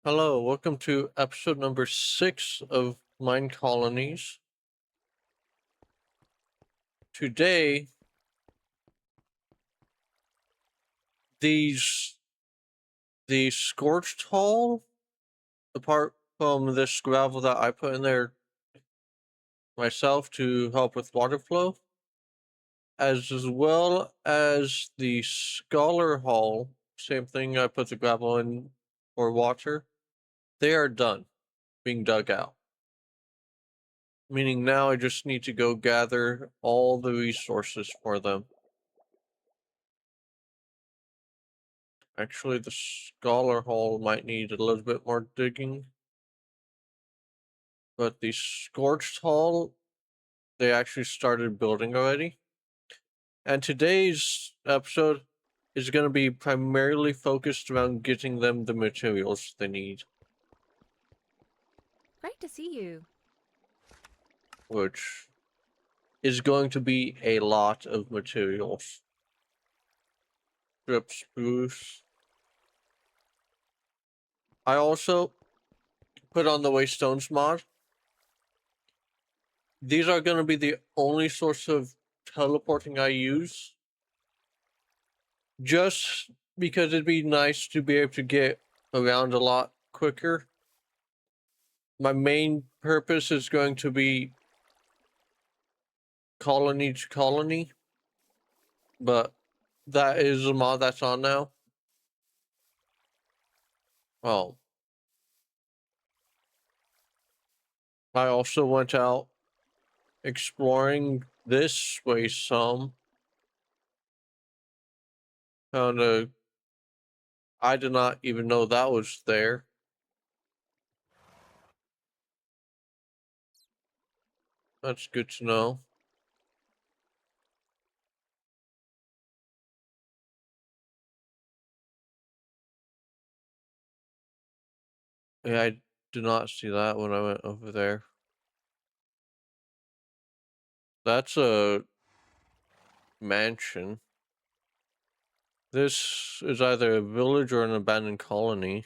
Hello, welcome to episode number 6 of Mine Colonies. Today, these the scorched hull, apart from this gravel that I put in there myself to help with water flow, as well as the scholar hull, same thing, I put the gravel in for water. They are done being dug out. Meaning now I just need to go gather all the resources for them. Actually, the scholar hall might need a little bit more digging. But the scorched hall, they actually started building already. And today's episode is going to be primarily focused around getting them the materials they need, Great to see you. which is going to be a lot of materials. Strip spruce. I also put on the Waystones mod. These are going to be the only source of teleporting I use. Just because it'd be nice to be able to get around a lot quicker. My main purpose is going to be colony to colony, but that is a mod that's on now. Oh. I also went out exploring this way some. Found a... I did not even know that was there. That's good to know. Yeah, I did not see that when I went over there. That's a mansion. This is either a village or an abandoned colony.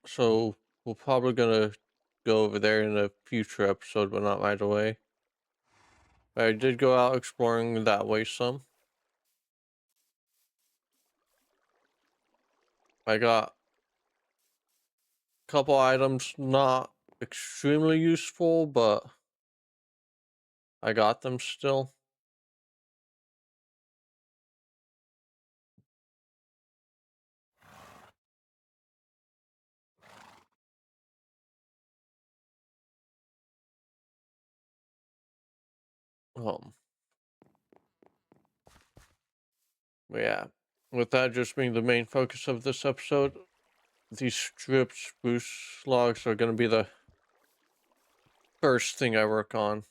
So we're probably gonna go over there in a future episode, but not right away. I did go out exploring that way some. I got a couple items not extremely useful, but I got them still. Um, but yeah, with that just being the main focus of this episode, these stripped spruce logs are gonna be the first thing I work on.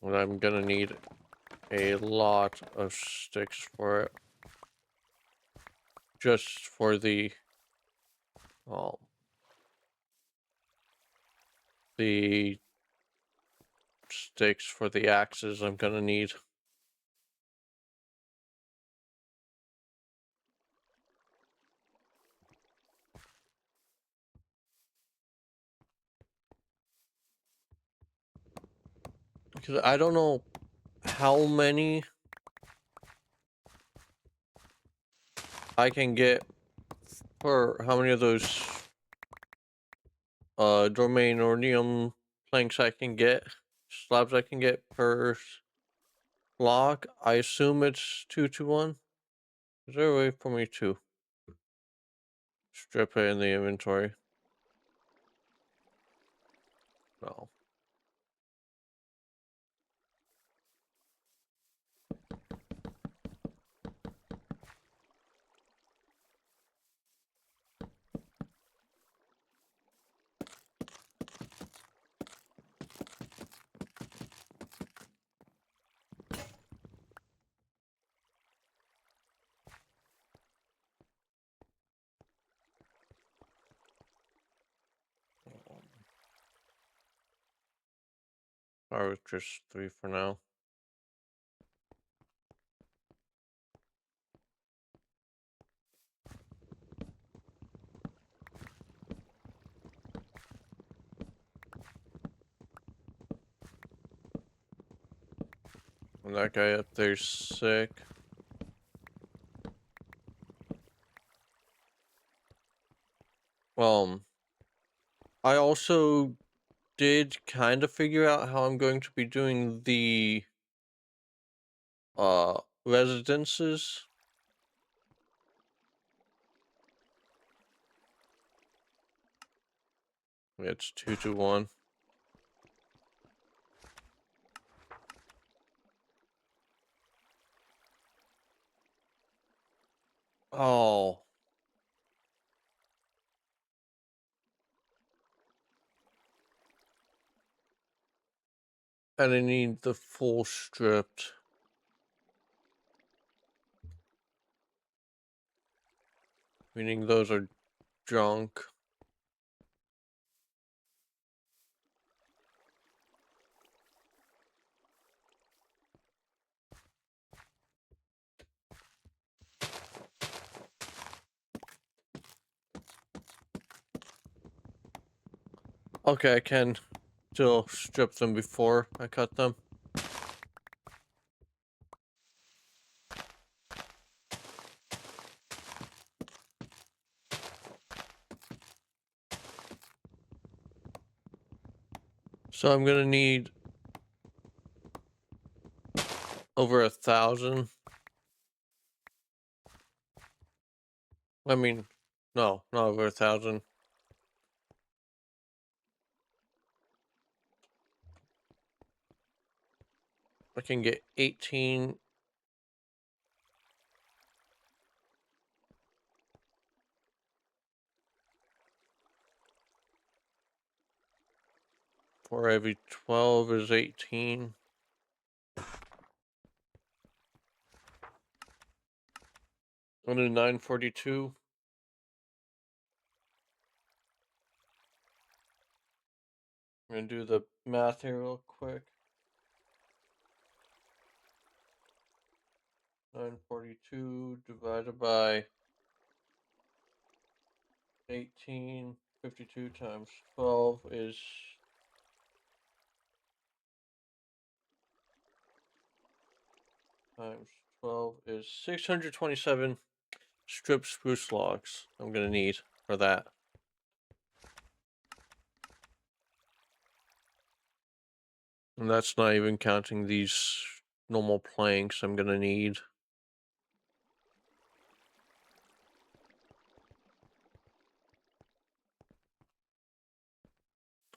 And I'm gonna need a lot of sticks for it. Just for um, the sticks for the axes I'm gonna need. Because I don't know how many I can get for how many of those dormanium planks I can get, slabs I can get per log. I assume it's 2 to 1. Is there a way for me to strip it in the inventory? No. Or with just 3 for now. And that guy up there's sick. I also did kind of figure out how I'm going to be doing the residences. It's 2 to 1. Oh. And I need the full stripped. Meaning those are junk. Okay, I can still strip them before I cut them. So I'm gonna need over 1,000. I mean, no, not over 1,000. I can get 18. For every 12 is 18. I'm gonna do 942. I'm gonna do the math here real quick. 942 divided by 18. 52 times 12 is times 12 is 627 strip spruce logs I'm gonna need for that. And that's not even counting these normal planks I'm gonna need.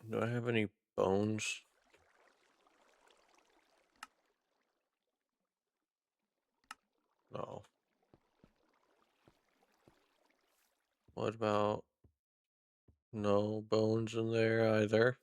Do I have any bones? No. What about no bones in there either?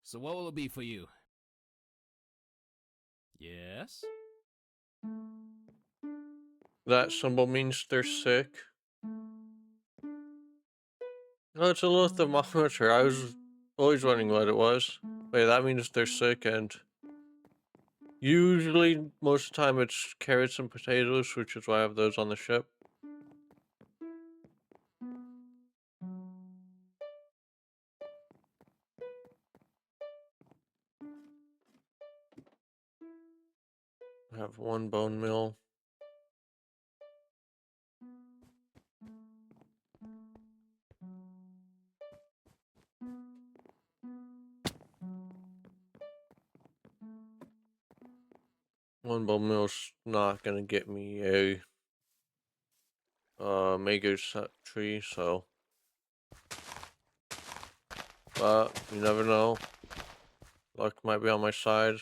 So what will it be for you? Yes? That symbol means they're sick. Oh, it's a little thermometer. I was always wondering what it was. Wait, that means they're sick, and usually, most of the time, it's carrots and potatoes, which is why I have those on the ship. I have one bone meal. One bone meal's not gonna get me a mega set tree, so. But you never know. Luck might be on my side.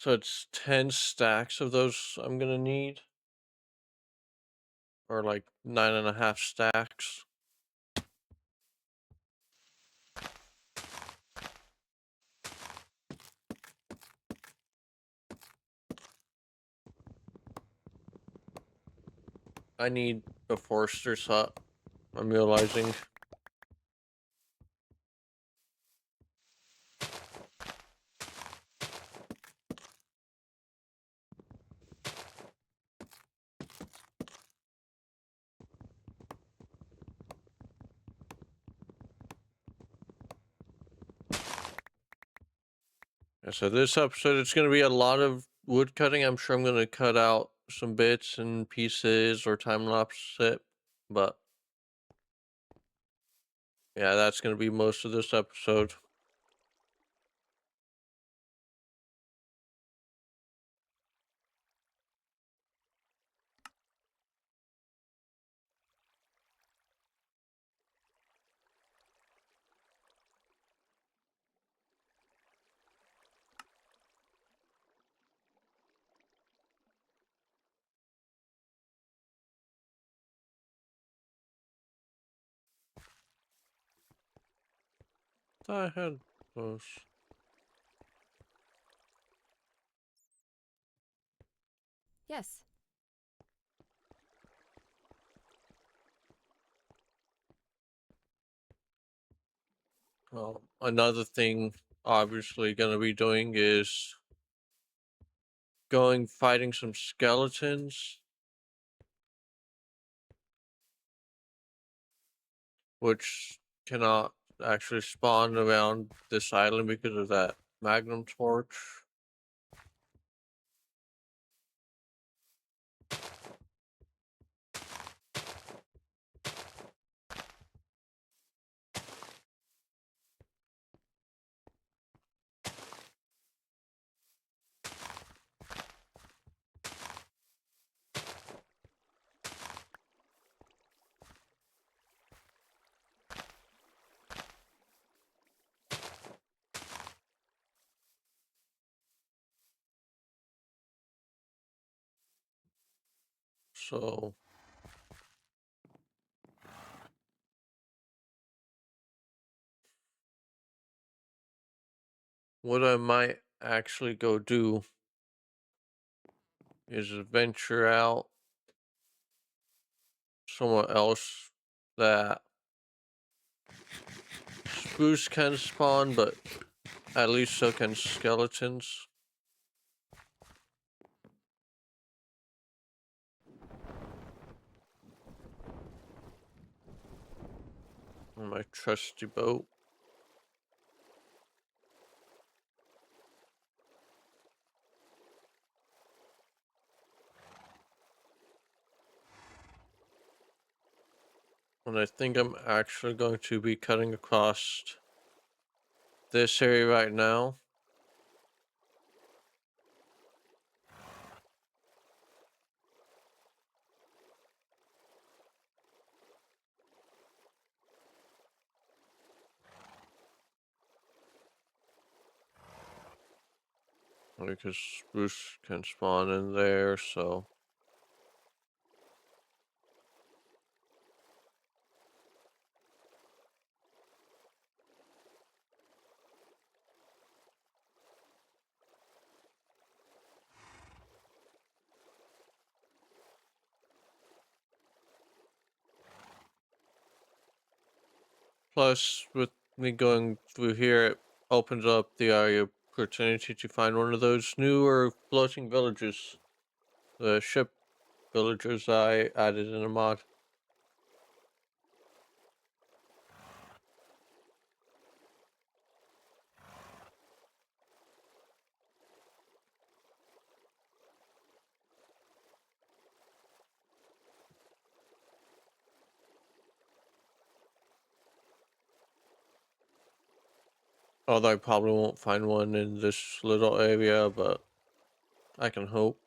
So it's 10 stacks of those I'm gonna need. Or like 9.5 stacks. I need a forester's hut, I'm realizing. Yeah, so this episode, it's going to be a lot of wood cutting. I'm sure I'm going to cut out some bits and pieces or time lapse it, but yeah, that's going to be most of this episode. I had those. Yes. Another thing, obviously, going to be doing is going fighting some skeletons, which cannot actually spawn around this island because of that magnum torch. So what I might actually go do is venture out somewhere else that spruce can spawn, but at least so can skeletons. On my trusty boat. And I think I'm actually going to be cutting across this area right now. Because spruce can spawn in there, so. Plus, with me going through here, it opens up the area opportunity to find one of those newer floating villages. The ship villagers I added in a mod. Although I probably won't find one in this little area, but I can hope.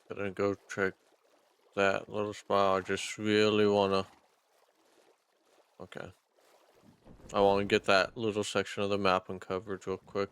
Gonna go check that little spot. I just really wanna. Okay. I want to get that little section of the map uncovered real quick.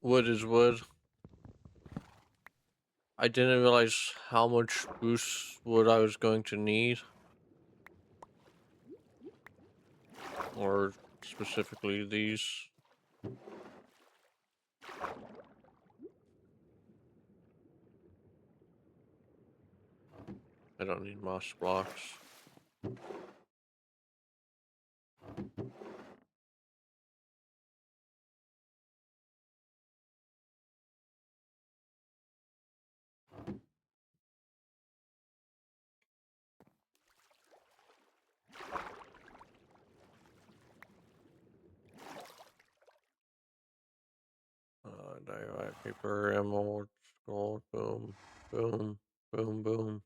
Wood is wood. I didn't realize how much spruce wood I was going to need. Or specifically these. I don't need moss blocks. Diorite paper, emerald, gold, boom, boom, boom, boom.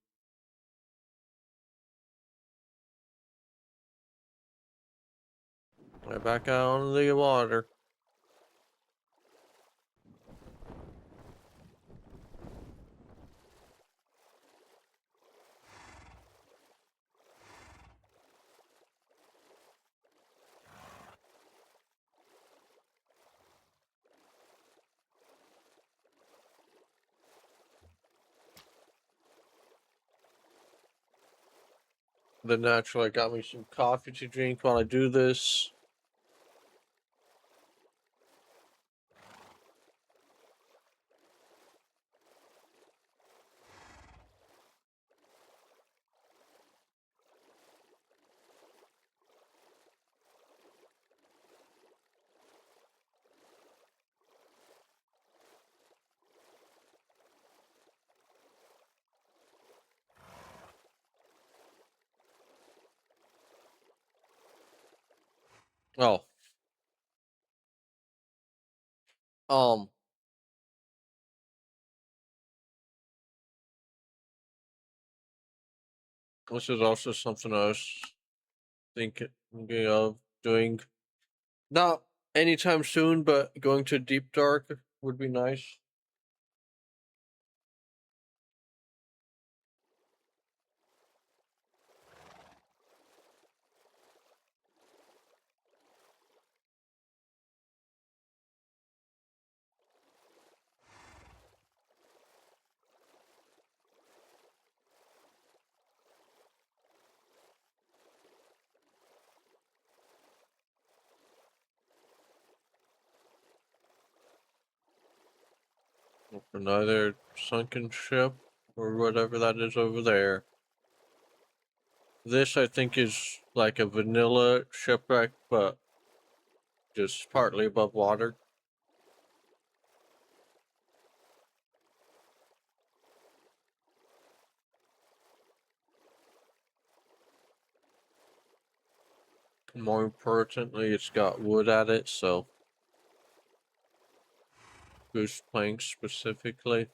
Right back out on the water. Then naturally I got me some coffee to drink while I do this. Oh. Um, this is also something I was thinking of doing. Not anytime soon, but going to Deep Dark would be nice. Another sunken ship or whatever that is over there. This I think is like a vanilla shipwreck, but just partly above water. More importantly, it's got wood at it, so goose planks specifically.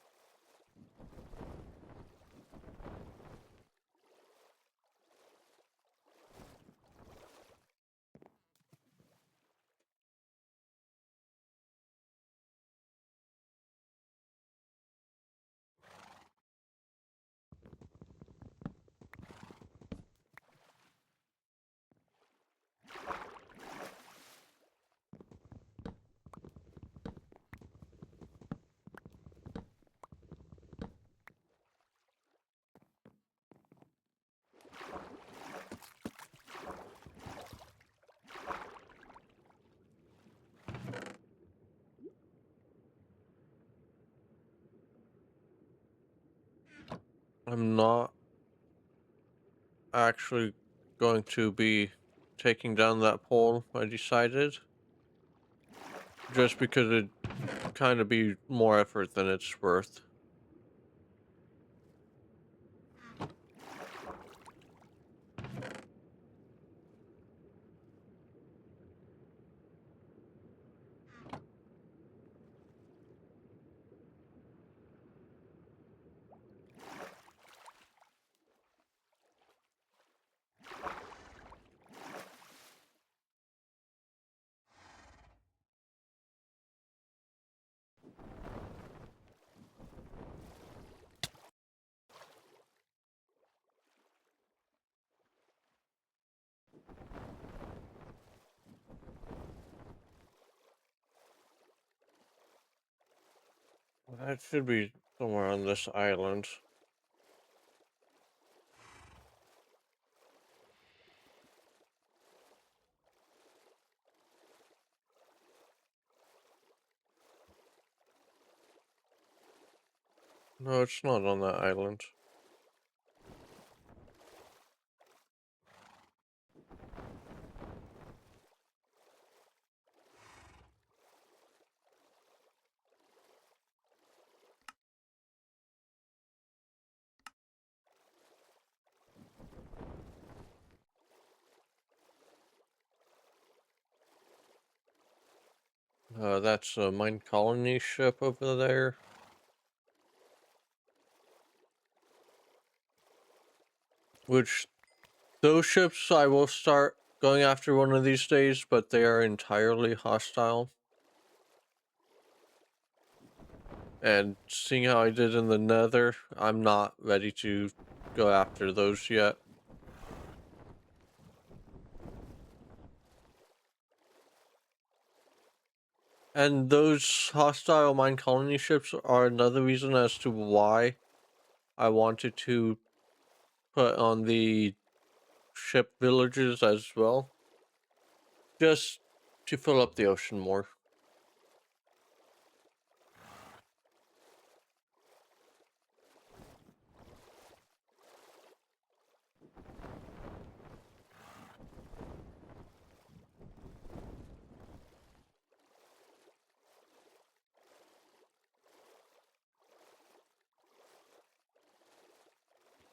I'm not actually going to be taking down that pole, I decided. Just because it'd kind of be more effort than it's worth. That should be somewhere on this island. No, it's not on that island. That's a mine colony ship over there. Which, those ships I will start going after one of these days, but they are entirely hostile. And seeing how I did in the Nether, I'm not ready to go after those yet. And those hostile mine colony ships are another reason as to why I wanted to put on the ship villages as well. Just to fill up the ocean more.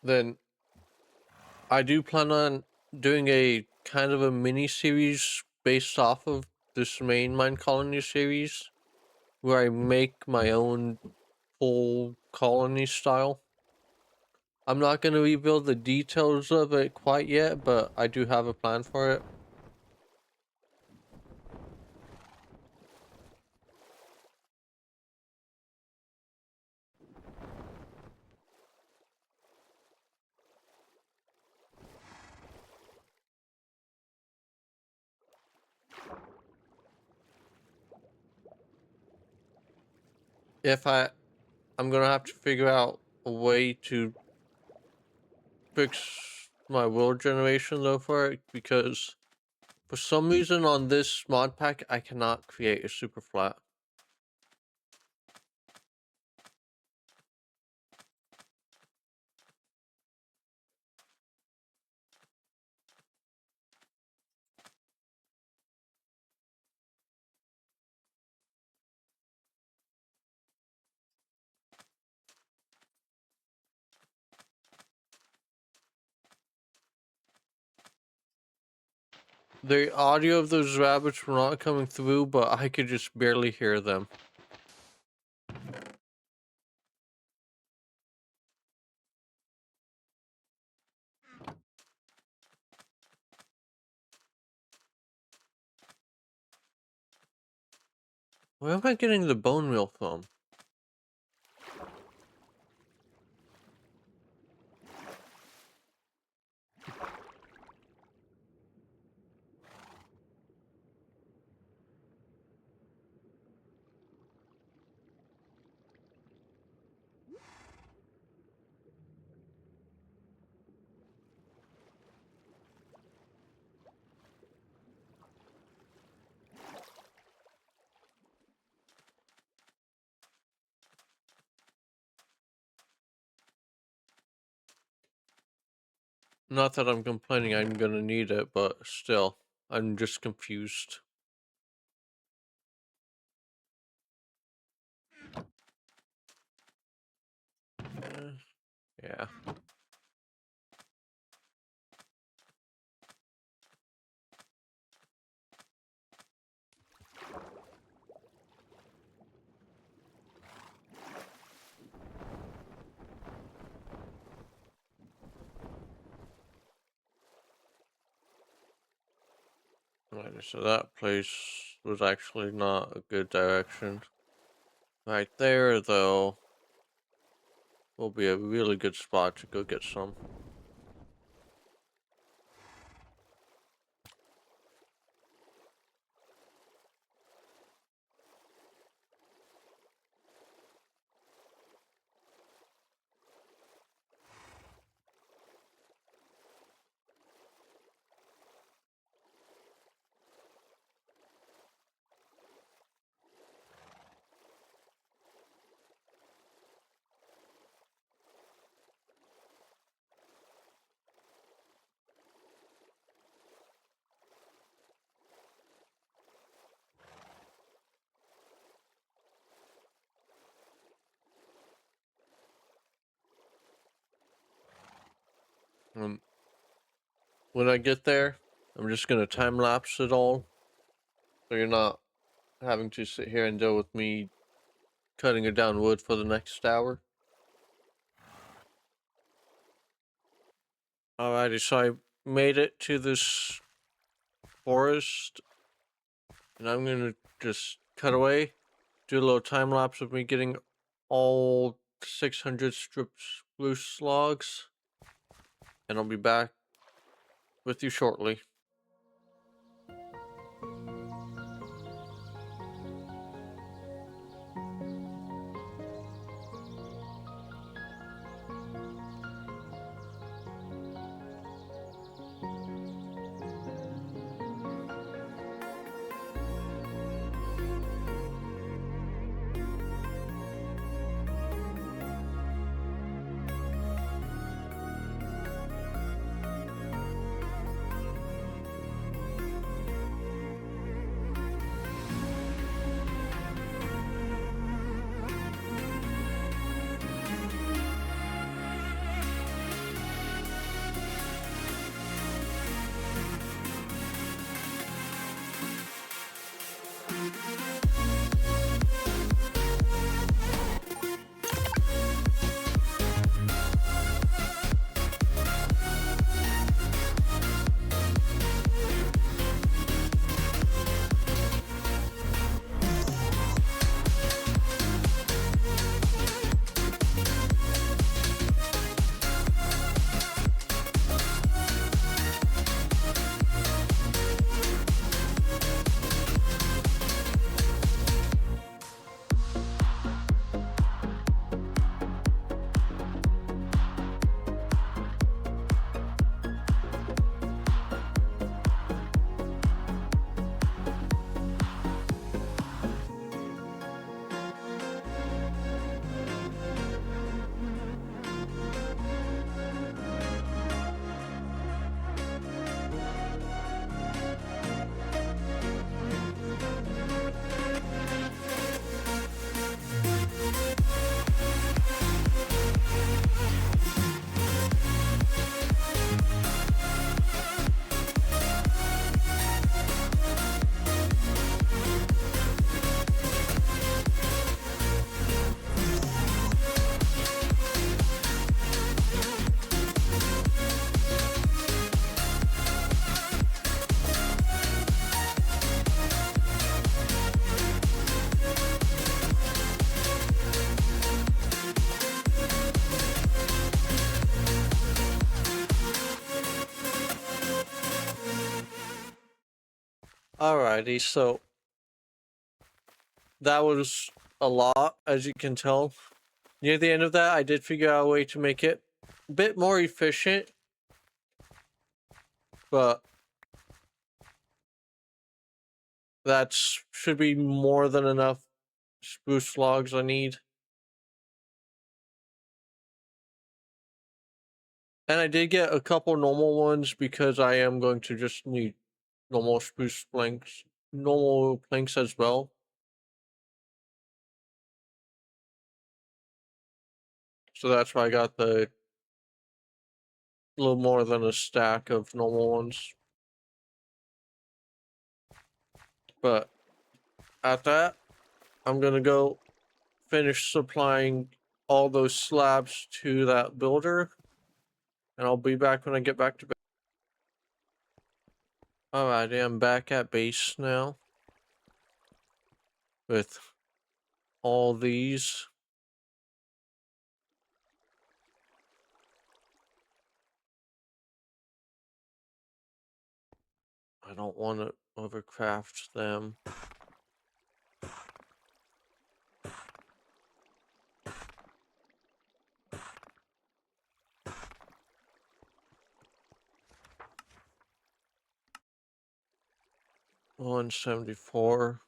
Then I do plan on doing a kind of a mini series based off of this main mine colony series, where I make my own full colony style. I'm not going to reveal the details of it quite yet, but I do have a plan for it. I'm gonna have to figure out a way to fix my world generation though for it, because for some reason on this mod pack I cannot create a super flat. The audio of those rabbits were not coming through, but I could just barely hear them. Where am I getting the bone meal from? Not that I'm complaining I'm gonna need it, but still, I'm just confused. Yeah. Right, so that place was actually not a good direction. Right there, though, will be a really good spot to go get some. When I get there, I'm just gonna time lapse it all, so you're not having to sit here and deal with me cutting it down wood for the next hour. Alrighty, so I made it to this forest, and I'm gonna just cut away, do a little time lapse of me getting all 600 strips spruce logs, and I'll be back with you shortly. Alrighty, so that was a lot, as you can tell. Near the end of that, I did figure out a way to make it a bit more efficient, but that should be more than enough spruce logs I need. And I did get a couple normal ones because I am going to just need normal spruce normal planks as well. So that's why I got the little more than a stack of normal ones. But at that, I'm gonna go finish supplying all those slabs to that builder, and I'll be back when I get back to bed. Alrighty, I'm back at base now with all these. I don't want to overcraft them. $174.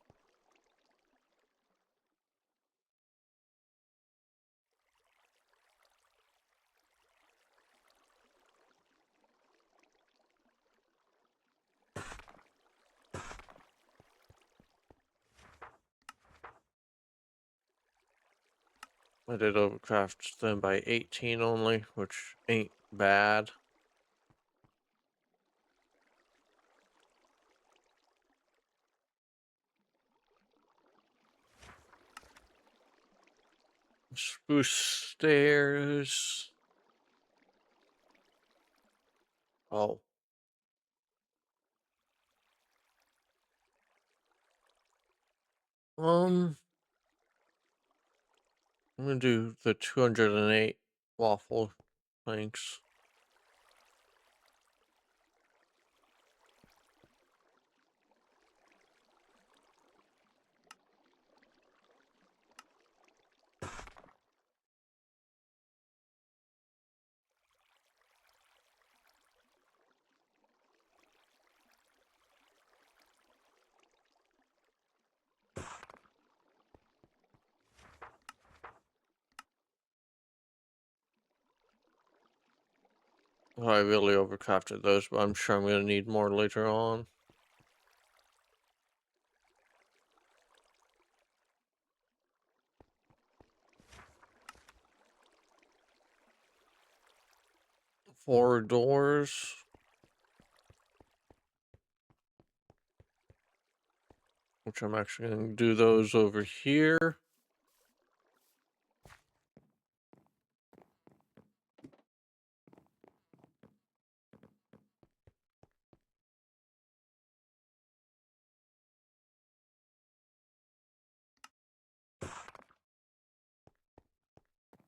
I did overcraft them by 18 only, which ain't bad. Spruce stairs. Oh. I'm gonna do the 208 waffle planks. I really overcrafted those, but I'm sure I'm gonna need more later on. Four doors. Which I'm actually gonna do those over here.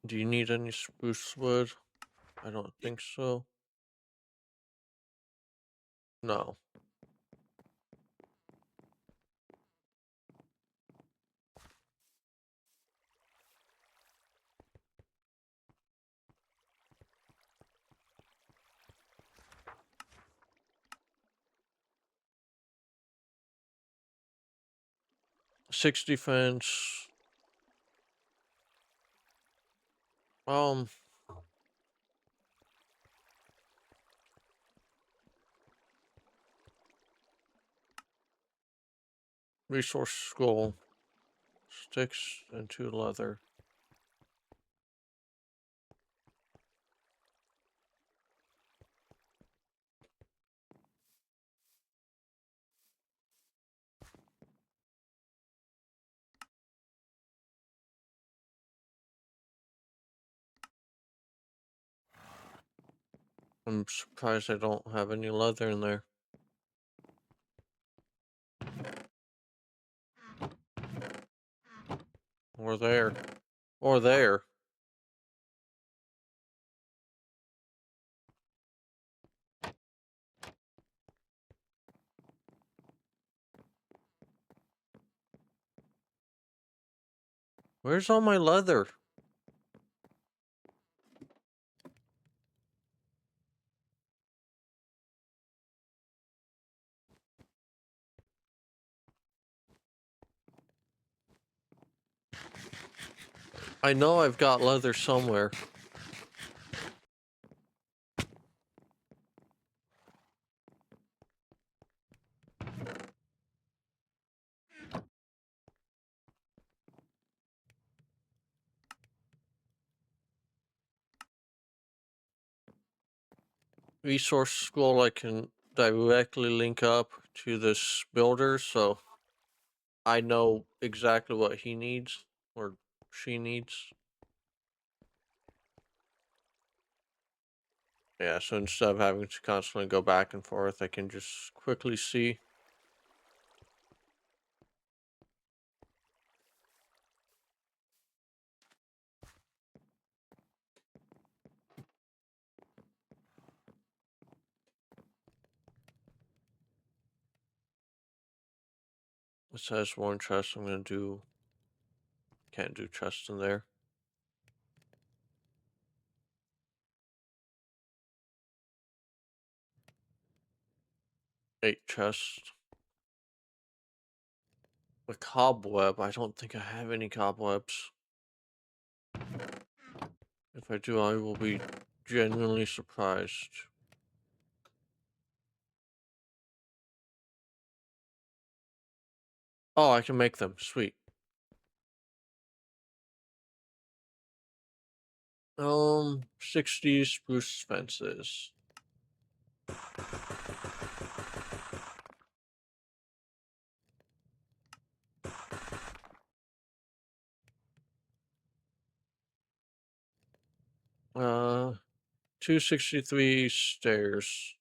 Do you need any spruce wood? I don't think so. No. Six defense. Resource scroll. Sticks and 2 leather. I'm surprised I don't have any leather in there. Or there. Or there. Where's all my leather? I know I've got leather somewhere. resource scroll I can directly link up to this builder, so I know exactly what he needs or she needs. Yeah, so instead of having to constantly go back and forth, I can just quickly see. It says one chest. I'm gonna do. Can't do chest in there. Eight chests. A cobweb. I don't think I have any cobwebs. If I do, I will be genuinely surprised. Oh, I can make them. Sweet. 60 spruce fences. Uh, 263 stairs.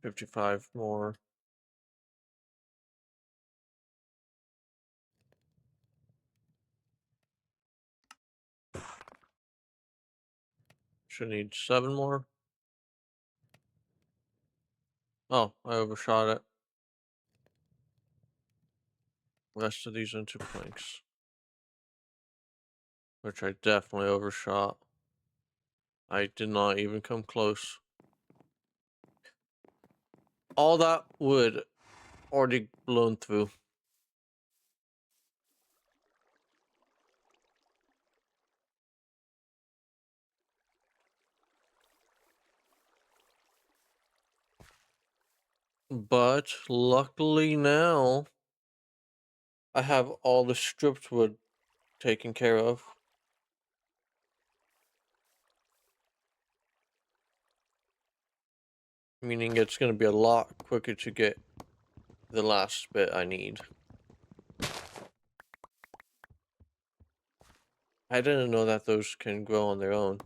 $55 more. Should need 7 more. Oh, I overshot it. Rest of these into planks. Which I definitely overshot. I did not even come close. All that wood already blown through. But luckily now, I have all the stripped wood taken care of. Meaning it's going to be a lot quicker to get the last bit I need. I didn't know that those can grow on their own.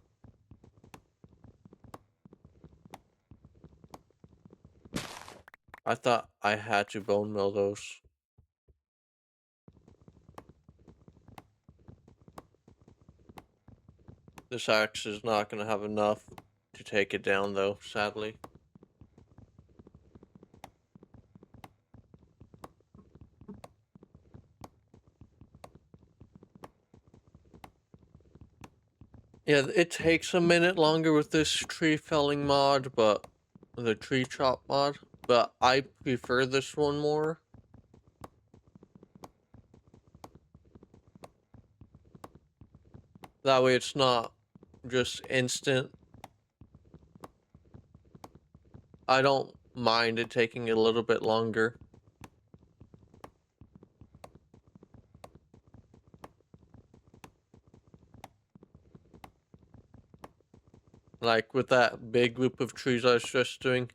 I thought I had to bone mill those. This axe is not going to have enough to take it down though, sadly. Yeah, it takes a minute longer with this tree felling mod, but the tree chop mod, but I prefer this one more. That way it's not just instant. I don't mind it taking a little bit longer. Like with that big group of trees I was just doing,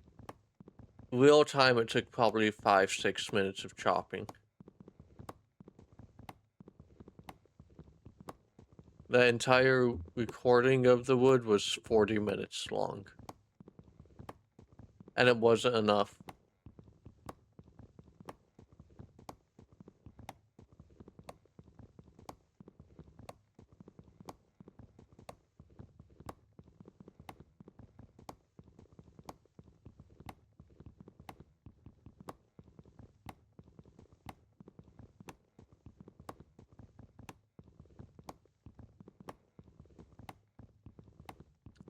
real time it took probably 5-6 minutes of chopping. The entire recording of the wood was 40 minutes long. And it wasn't enough.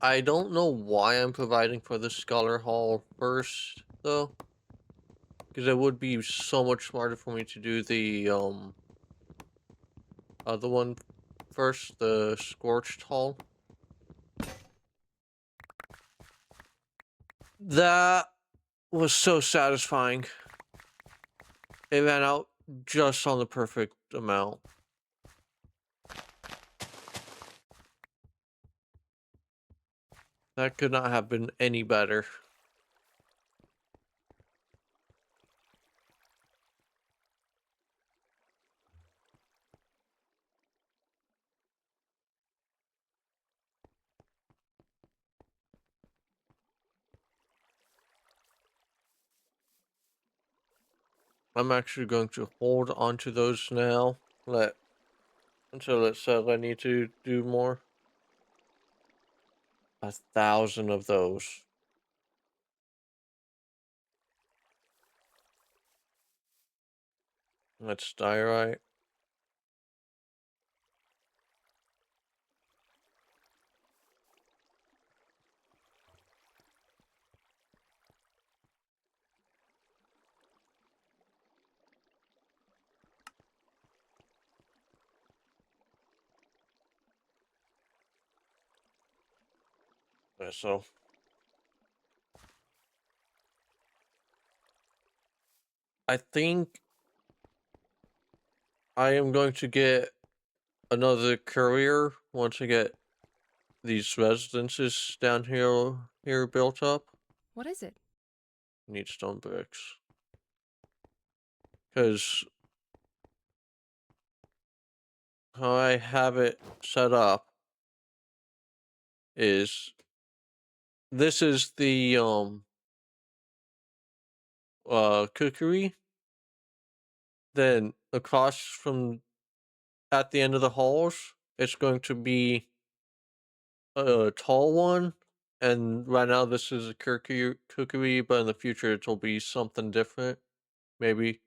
I don't know why I'm providing for the Scholar Hall first, though. Because it would be so much smarter for me to do the, other one first, the Scorched Hall. That was so satisfying. It ran out just on the perfect amount. That could not have been any better. I'm actually going to hold onto those now. Until it says I need to do more. 1,000 of those. That's diorite. Okay, so I think I am going to get another courier once I get these residences down here built up. What is it? Need stone bricks. Because how I have it set up is this is the cookery. Then across from at the end of the halls, it's going to be a tall one. And right now this is a cookery, but in the future it'll be something different. Maybe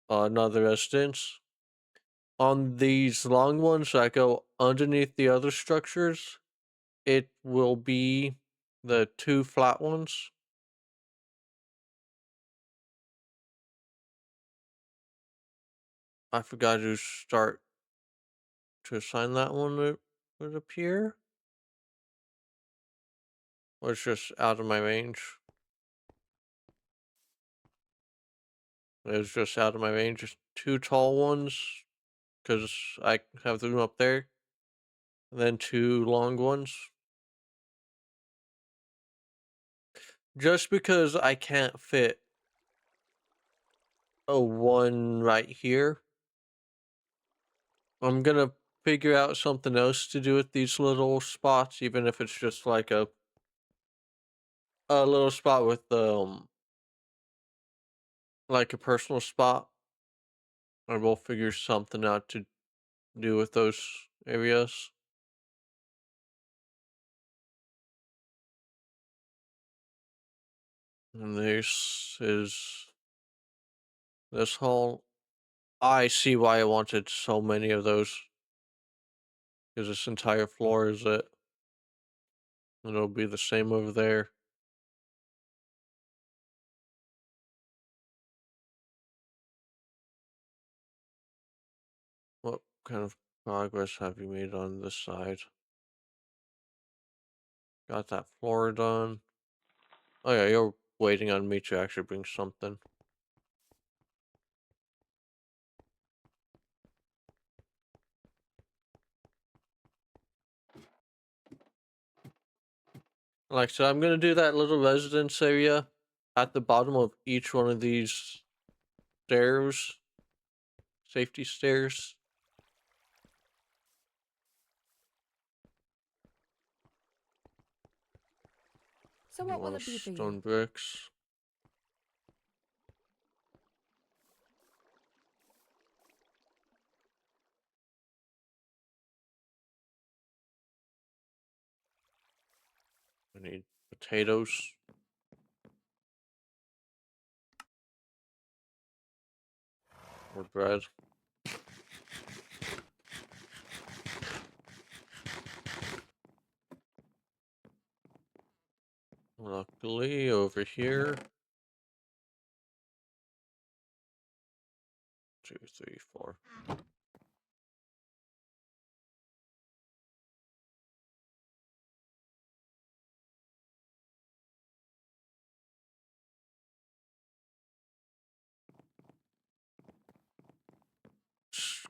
another residence. On these long ones that go underneath the other structures, it will be the 2 flat ones. I forgot to start to assign that one to would appear. Or it's just out of my range. It was just out of my range. Just 2 tall ones, because I have the room up there. And then 2 long ones. Just because I can't fit a one right here, I'm gonna figure out something else to do with these little spots, even if it's just like a little spot with like a personal spot. I will figure something out to do with those areas. And this is this hall. I see why I wanted so many of those. Because this entire floor is it. And it'll be the same over there. What kind of progress have you made on this side? Got that floor done. Oh yeah, you're waiting on me to actually bring something. Like I said, I'm gonna do that little residence area at the bottom of each one of these stairs. Safety stairs. So You what will want it be for stone you? bricks. I need potatoes. Or bread. Luckily, over here. 2, 3, 4.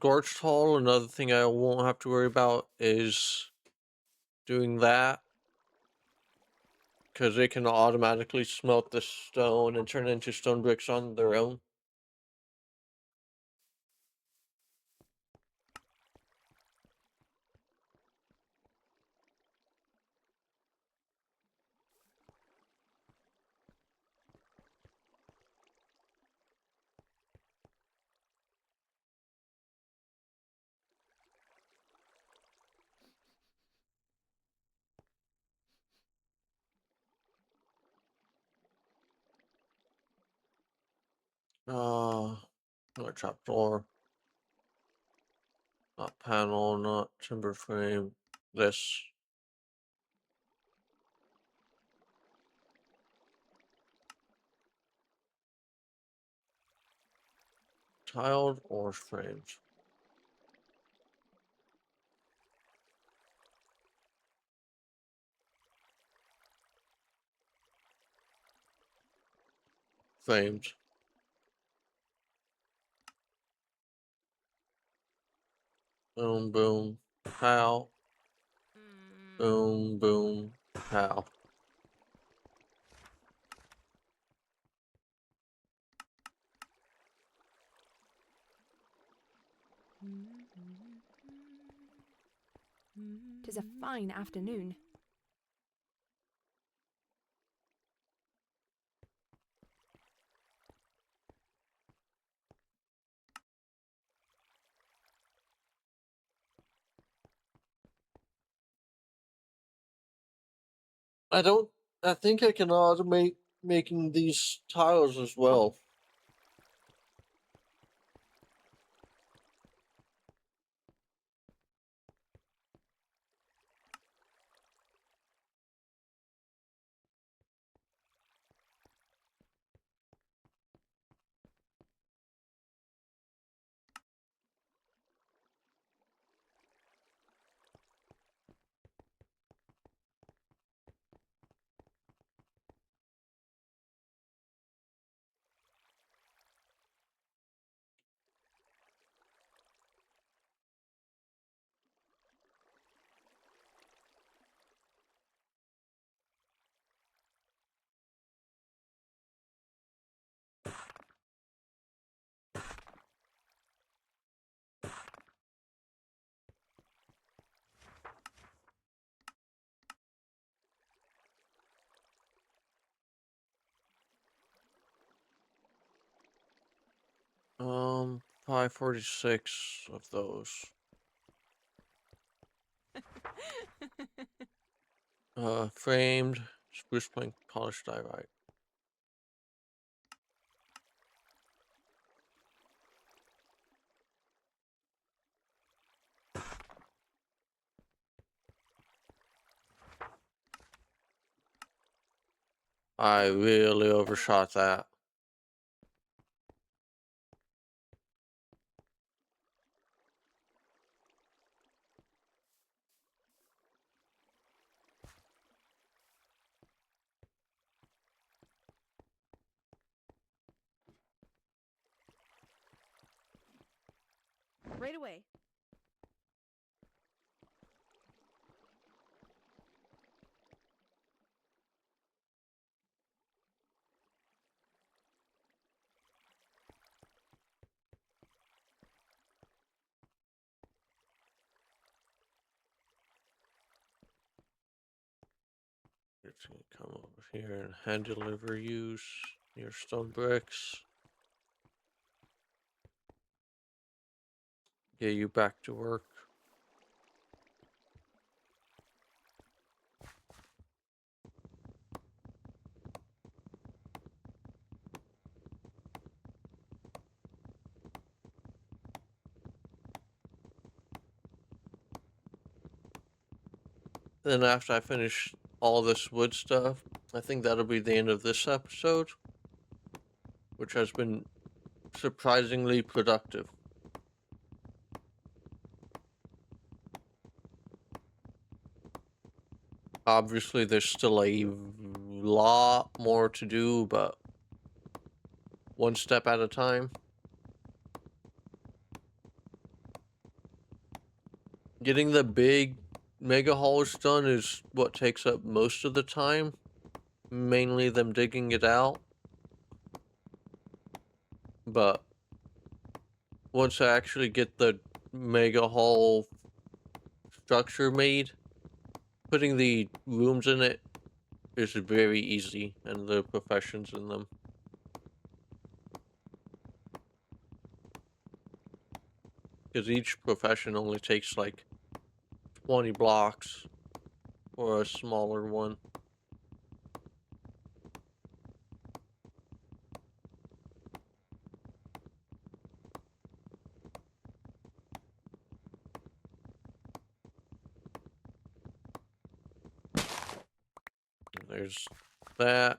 scorched hull, another thing I won't have to worry about is doing that, because they can automatically smelt the stone and turn it into stone bricks on their own. Not trapdoor, not panel, not timber frame. This. Tiled or framed? Framed. Boom, boom, pow. Boom, boom, pow. Tis a fine afternoon. I think I can automate making these tiles as well. Um, 546 of those. Framed spruce plank polished diorite. I really overshot that. Right away. It's gonna come over here and hand deliver use your stone bricks. Get you back to work. Then after I finish all this wood stuff, I think that'll be the end of this episode, which has been surprisingly productive. Obviously, there's still a lot more to do, but one step at a time. getting the big mega hauls done is what takes up most of the time. Mainly them digging it out. But once I actually get the mega haul structure made, putting the rooms in it is very easy, and the professions in them. Because each profession only takes like 20 blocks for a smaller one. There's that.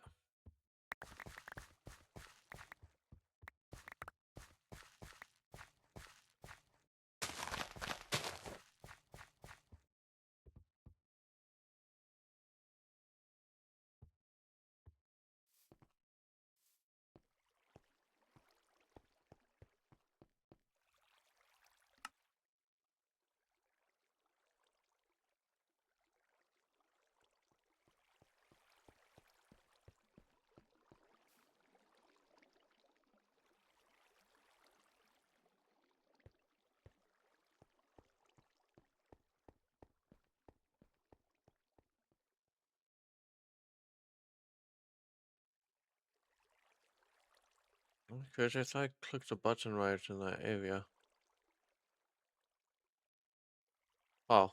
Because I thought I clicked the button right in that area. Oh.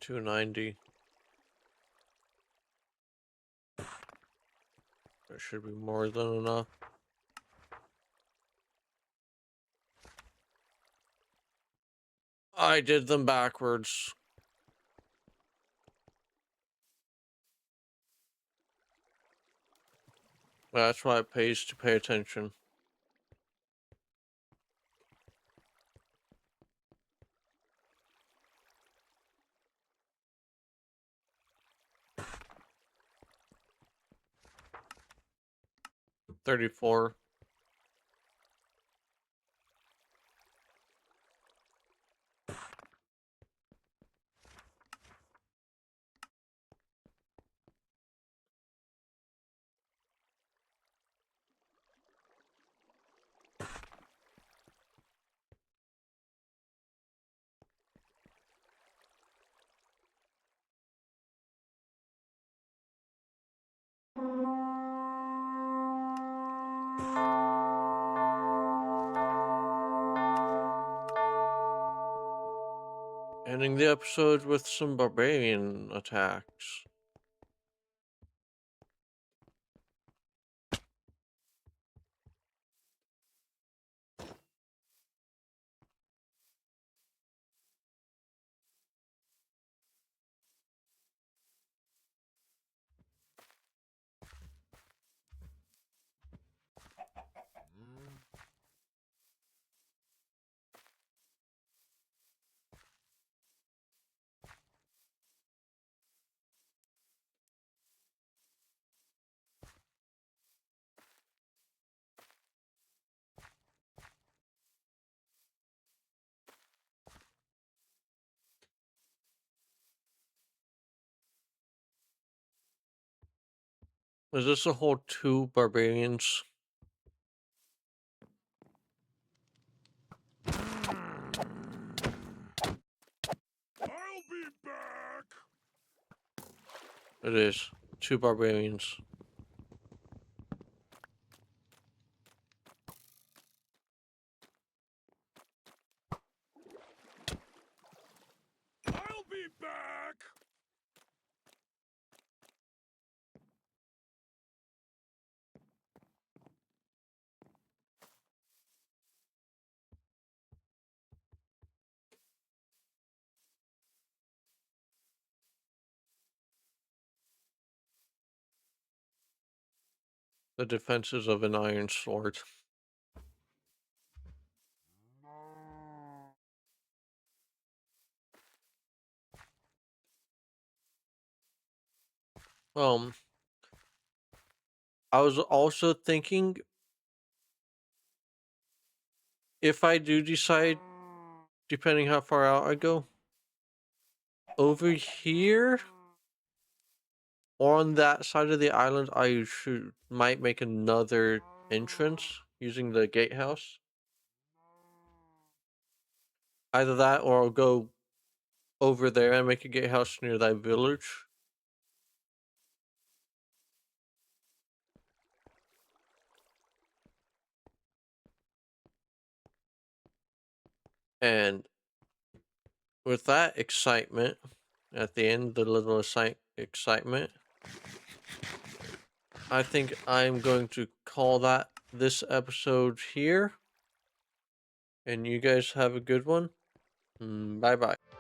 $290. That should be more than enough. I did them backwards. That's why it pays to pay attention. $34. Ending the episode with some barbarian attacks. Is this a whole 2 barbarians? I'll be back. It is 2 barbarians. I'll be back. The defenses of an iron sword. I was also thinking, if I do decide, depending how far out I go, over here or on that side of the island, I might make another entrance using the gatehouse. Either that, or I'll go over there and make a gatehouse near that village. And with that excitement, at the end, the little excitement, I think I'm going to call that this episode here. And you guys have a good one. Bye bye.